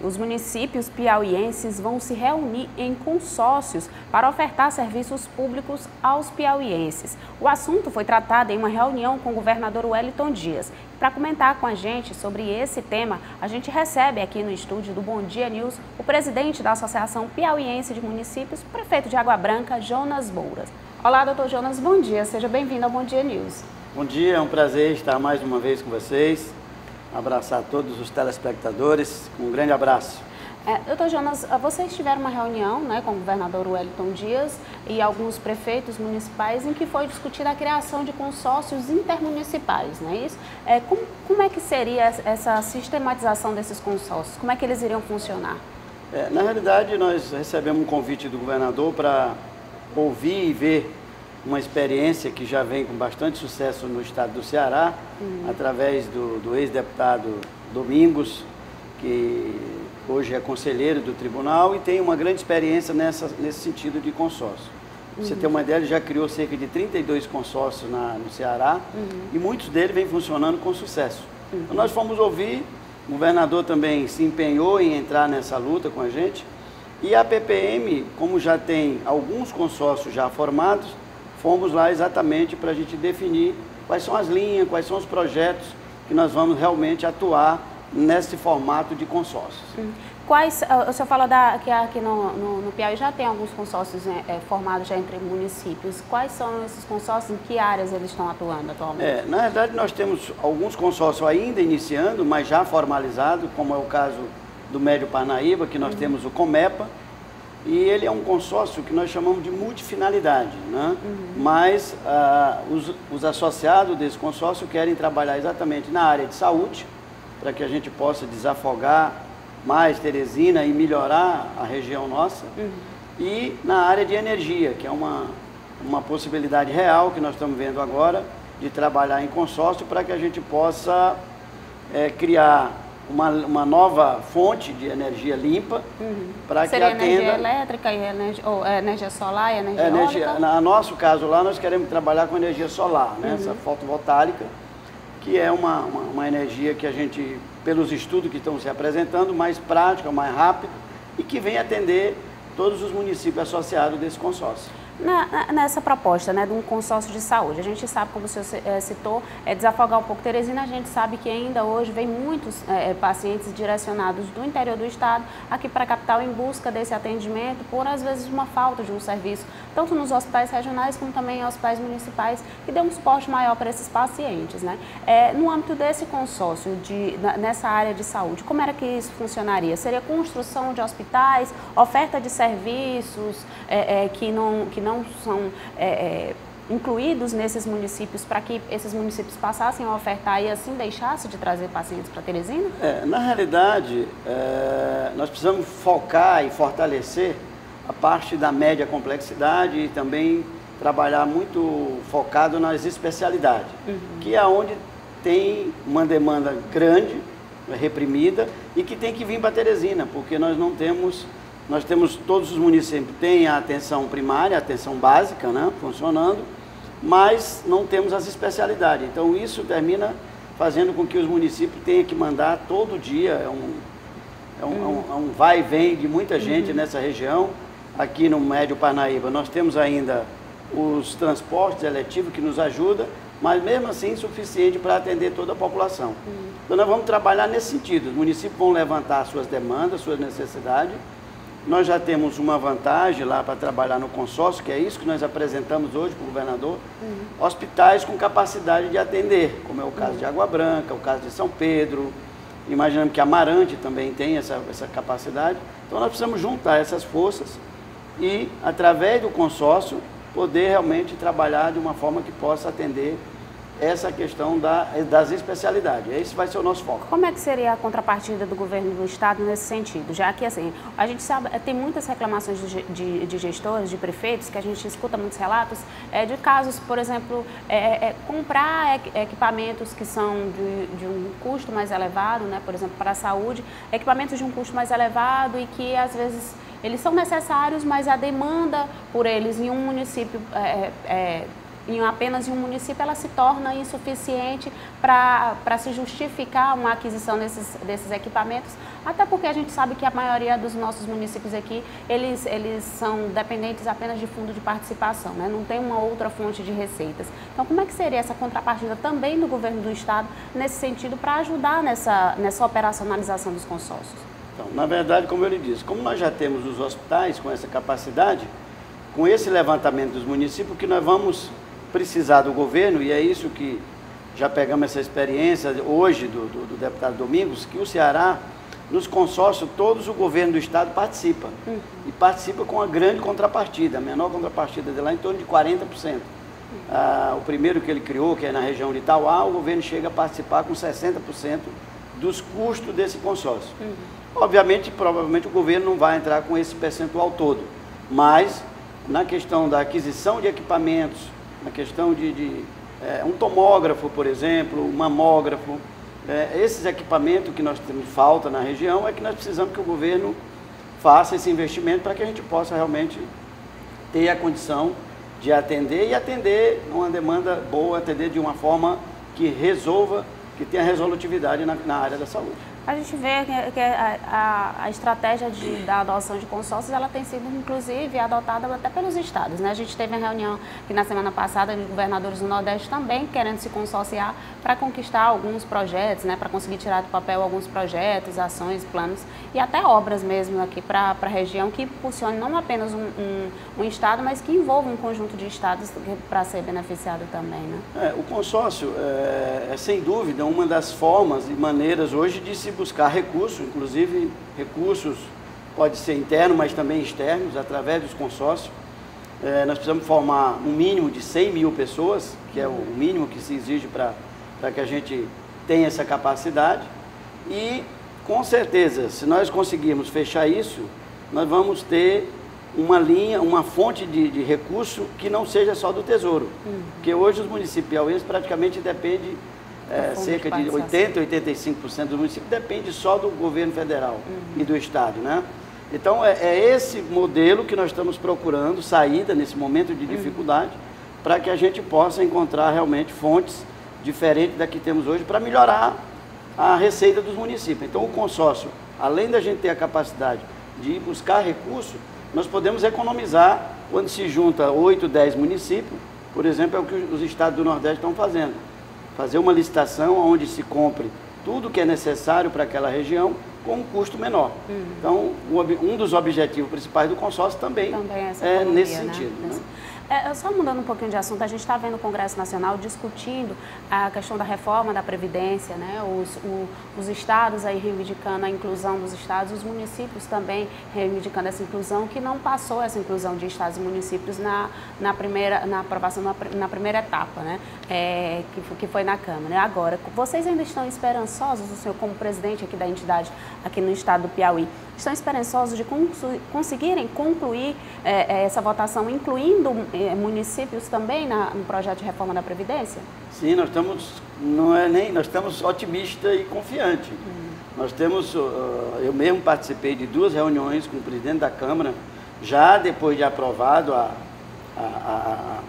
os municípios piauienses vão se reunir em consórcios para ofertar serviços públicos aos piauienses. O assunto foi tratado em uma reunião com o governador Wellington Dias. Para comentar com a gente sobre esse tema, a gente recebe aqui no estúdio do Bom Dia News o presidente da Associação Piauiense de Municípios, prefeito de Água Branca, Jonas Bouras. Olá, doutor Jonas, bom dia. Seja bem-vindo ao Bom Dia News. Bom dia, é um prazer estar mais uma vez com vocês. Abraçar todos os telespectadores, um grande abraço. Doutor Jonas, vocês tiveram uma reunião, né, com o governador Wellington Dias e alguns prefeitos municipais em que foi discutida a criação de consórcios intermunicipais, não é isso? Como é que seria essa sistematização desses consórcios? Como é que eles iriam funcionar? Na realidade, nós recebemos um convite do governador para ouvir e ver uma experiência que já vem com bastante sucesso no estado do Ceará, através do ex-deputado Domingos, que hoje é conselheiro do tribunal e tem uma grande experiência nesse sentido de consórcio. Você tem uma ideia, ele já criou cerca de 32 consórcios no Ceará e muitos deles vêm funcionando com sucesso. Então nós fomos ouvir, o governador também se empenhou em entrar nessa luta com a gente e a PPM, como já tem alguns consórcios já formados, fomos lá exatamente para a gente definir quais são as linhas, quais são os projetos que nós vamos realmente atuar nesse formato de consórcios. O senhor falou que aqui no Piauí já tem alguns consórcios formados já entre municípios. Quais são esses consórcios, em que áreas eles estão atuando atualmente? Na verdade, nós temos alguns consórcios ainda iniciando, mas já formalizados, como é o caso do Médio Parnaíba, que nós temos o Comepa, e ele é um consórcio que nós chamamos de multifinalidade, né? Mas os associados desse consórcio querem trabalhar exatamente na área de saúde, para que a gente possa desafogar mais Teresina e melhorar a região nossa, e na área de energia, que é uma possibilidade real que nós estamos vendo agora, de trabalhar em consórcio para que a gente possa criar uma nova fonte de energia limpa para que atenda... Seria energia elétrica, energia solar e energia eólica? No nosso caso lá, nós queremos trabalhar com energia solar, né? Essa fotovoltaica, que é uma energia que a gente, pelos estudos que estão se apresentando, mais prática, mais rápida e que vem atender todos os municípios associados desse consórcio. Nessa proposta, né, de um consórcio de saúde, a gente sabe, como o senhor citou, desafogar um pouco Teresina, a gente sabe que ainda hoje vem muitos pacientes direcionados do interior do estado aqui para a capital em busca desse atendimento, por às vezes uma falta de um serviço, tanto nos hospitais regionais como também em hospitais municipais, que dê um suporte maior para esses pacientes, né? No âmbito desse consórcio, nessa área de saúde, como era que isso funcionaria? Seria construção de hospitais, oferta de serviços que não são incluídos nesses municípios, para que esses municípios passassem a ofertar e assim deixasse de trazer pacientes para Teresina? Na realidade, nós precisamos focar e fortalecer a parte da média complexidade e também trabalhar muito focado nas especialidades, que é onde tem uma demanda grande, reprimida, e que tem que vir para Teresina, porque nós não temos... Nós temos, todos os municípios têm a atenção primária, a atenção básica, né, funcionando, mas não temos as especialidades. Então isso termina fazendo com que os municípios tenham que mandar todo dia, um vai e vem de muita gente nessa região. Aqui no Médio Parnaíba nós temos ainda os transportes eletivos que nos ajudam, mas mesmo assim insuficiente para atender toda a população. Então nós vamos trabalhar nesse sentido, os municípios vão levantar suas demandas, suas necessidades. Nós já temos uma vantagem lá para trabalhar no consórcio, que é isso que nós apresentamos hoje para o governador, hospitais com capacidade de atender, como é o caso de Água Branca, o caso de São Pedro, imaginando que Amarante também tem essa capacidade. Então nós precisamos juntar essas forças e, através do consórcio, poder realmente trabalhar de uma forma que possa atender essa questão das especialidades. Esse vai ser o nosso foco. Como é que seria a contrapartida do governo do estado nesse sentido? Já que, assim, a gente sabe, tem muitas reclamações de gestores, de prefeitos, que a gente escuta muitos relatos de casos, por exemplo, comprar equipamentos que são de um custo mais elevado, né, por exemplo, para a saúde, equipamentos de um custo mais elevado e que, às vezes, eles são necessários, mas a demanda por eles em um município em apenas em um município, ela se torna insuficiente para se justificar uma aquisição desses equipamentos, até porque a gente sabe que a maioria dos nossos municípios aqui, eles são dependentes apenas de fundo de participação, né? Não tem uma outra fonte de receitas. Então, como é que seria essa contrapartida também do governo do estado nesse sentido para ajudar nessa operacionalização dos consórcios? Então, na verdade, como eu lhe disse, como nós já temos os hospitais com essa capacidade, com esse levantamento dos municípios, que nós vamos precisar do governo, e é isso que já pegamos essa experiência hoje do deputado Domingos, que o Ceará, nos consórcios, todos o governo do estado participa. E participa com uma grande contrapartida, a menor contrapartida de lá em torno de 40%. O primeiro que ele criou, que é na região de Itauá, o governo chega a participar com 60% dos custos desse consórcio. Obviamente, provavelmente o governo não vai entrar com esse percentual todo, mas na questão da aquisição de equipamentos, na questão de um tomógrafo, por exemplo, um mamógrafo, esses equipamentos que nós temos falta na região é que nós precisamos que o governo faça esse investimento para que a gente possa realmente ter a condição de atender e atender uma demanda boa, atender de uma forma que resolva, que tenha resolutividade na área da saúde. A gente vê que a estratégia da adoção de consórcios, ela tem sido, inclusive, adotada até pelos estados, né? A gente teve uma reunião aqui na semana passada de governadores do Nordeste também querendo se consorciar para conquistar alguns projetos, né? Para conseguir tirar do papel alguns projetos, ações, planos e até obras mesmo aqui para a região que impulsione não apenas um estado, mas que envolva um conjunto de estados para ser beneficiado também, né? O consórcio é, sem dúvida, uma das formas e maneiras hoje de se buscar recursos, inclusive recursos pode ser internos, mas também externos, através dos consórcios. Nós precisamos formar um mínimo de 100 mil pessoas, que é o mínimo que se exige para que a gente tenha essa capacidade. E, com certeza, se nós conseguirmos fechar isso, nós vamos ter uma linha, uma fonte de recurso que não seja só do Tesouro. Porque hoje os municípios piauienses praticamente dependem, cerca de 80%, 85% do município depende só do governo federal e do estado, né? Então é esse modelo que nós estamos procurando, saída nesse momento de dificuldade, para que a gente possa encontrar realmente fontes diferentes da que temos hoje para melhorar a receita dos municípios. Então o consórcio, além da gente ter a capacidade de ir buscar recursos, nós podemos economizar quando se junta 8, 10 municípios, por exemplo, é o que os estados do Nordeste estão fazendo. Fazer uma licitação onde se compre tudo que é necessário para aquela região com um custo menor. Então, um dos objetivos principais do consórcio também é nesse sentido. Né? Só mudando um pouquinho de assunto, a gente está vendo o Congresso Nacional discutindo a questão da reforma da Previdência, né? Os estados aí reivindicando a inclusão dos estados, os municípios também reivindicando essa inclusão, que não passou essa inclusão de estados e municípios na aprovação na primeira etapa, né? Que foi na Câmara. Agora, vocês ainda estão esperançosos, o senhor como presidente aqui da entidade, aqui no estado do Piauí, estão esperançosos de conseguirem concluir essa votação, incluindo municípios também no projeto de reforma da Previdência? Sim, nós estamos otimistas e confiantes. Nós temos, eu mesmo participei de 2 reuniões com o presidente da Câmara, já depois de aprovado a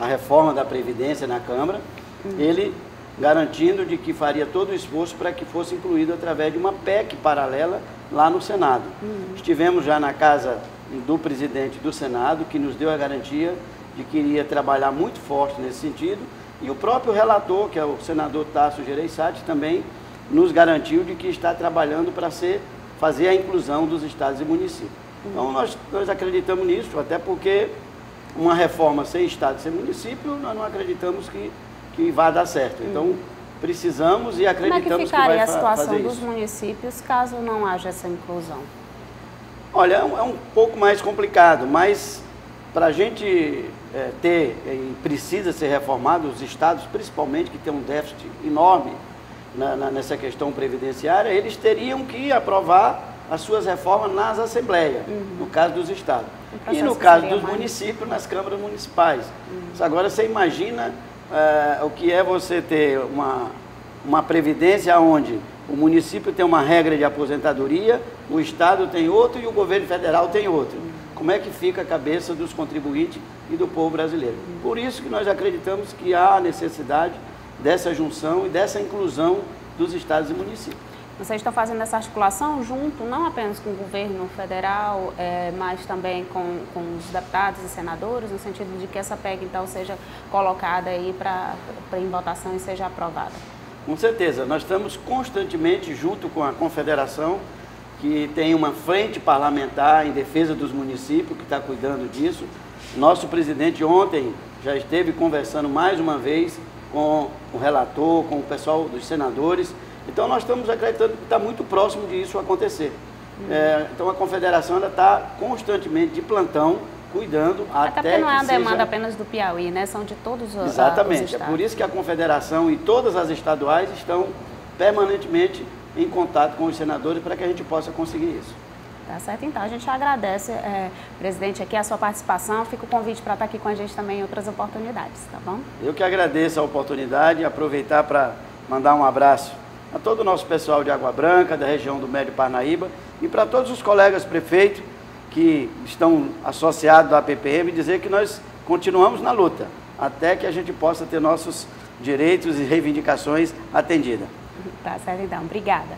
reforma da Previdência na Câmara, ele garantindo de que faria todo o esforço para que fosse incluído através de uma PEC paralela lá no Senado. Estivemos já na casa do presidente do Senado, que nos deu a garantia de que iria trabalhar muito forte nesse sentido, e o próprio relator, que é o senador Tasso Gereissati, também nos garantiu de que está trabalhando para fazer a inclusão dos estados e municípios. Então nós acreditamos nisso, até porque uma reforma sem estado e sem município, nós não acreditamos que vai dar certo. Então, precisamos e acreditamos que vai fazer isso. Como é que ficaria a situação dos municípios caso não haja essa inclusão? Olha, é um pouco mais complicado, mas para a gente ter, e precisa ser reformado, os estados, principalmente, que têm um déficit enorme nessa questão previdenciária, eles teriam que aprovar as suas reformas nas assembleias, no caso dos estados. E no caso dos municípios, nas câmaras municipais. Agora, você imagina o que é você ter uma previdência onde o município tem uma regra de aposentadoria, o estado tem outro e o governo federal tem outro. Como é que fica a cabeça dos contribuintes e do povo brasileiro. Por isso que nós acreditamos que há necessidade dessa junção e dessa inclusão dos estados e municípios. Vocês estão fazendo essa articulação junto, não apenas com o governo federal, mas também com os deputados e senadores, no sentido de que essa PEC, então, seja colocada aí em votação e seja aprovada? Com certeza, nós estamos constantemente junto com a Confederação, que tem uma frente parlamentar em defesa dos municípios, que está cuidando disso. Nosso presidente ontem já esteve conversando mais uma vez com o relator, com o pessoal dos senadores. Então nós estamos acreditando que está muito próximo disso acontecer. Então a Confederação está constantemente de plantão, cuidando até porque não é uma que demanda seja... apenas do Piauí, né? São de todos os Exatamente, os estados. É por isso que a Confederação e todas as estaduais estão permanentemente em contato com os senadores para que a gente possa conseguir isso. Tá certo, então a gente agradece, presidente, aqui a sua participação. Fica o convite para estar aqui com a gente também em outras oportunidades, tá bom? Eu que agradeço a oportunidade e aproveitar para mandar um abraço a todo o nosso pessoal de Água Branca, da região do Médio Parnaíba, e para todos os colegas prefeitos que estão associados à PPM, dizer que nós continuamos na luta, até que a gente possa ter nossos direitos e reivindicações atendidas. Tá certo, então. Obrigada.